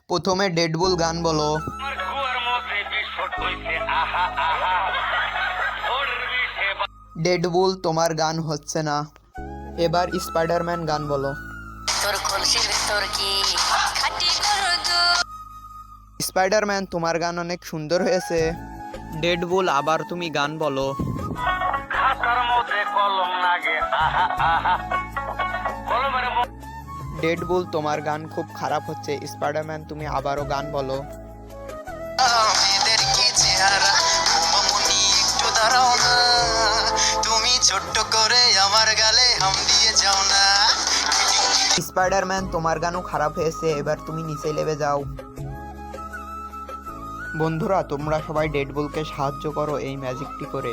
প্রথমে ডেডপুল গান বলো। ডেডপুল তোমার গান হচ্ছে না। এবার স্পাইডারম্যান গান বলো। স্পাইডারম্যান তোমার গান অনেক সুন্দর হয়েছে। ডেডপুল আবার তুমি গান বলো। ডেডপুল তোমার গান খুব খারাপ হচ্ছে। স্পাইডারম্যান তুমি আবারও গান বলো। তুমি ছোট্ট করে আমার গালে হাম দিয়ে যাও না। স্পাইডারম্যান তোমার গানও খারাপ হয়েছে, এবার তুমি নিচে নেমে যাও। বন্ধুরা তোমরা সবাই ডেডপুলকে সাহায্য করো এই ম্যাজিকটি করে।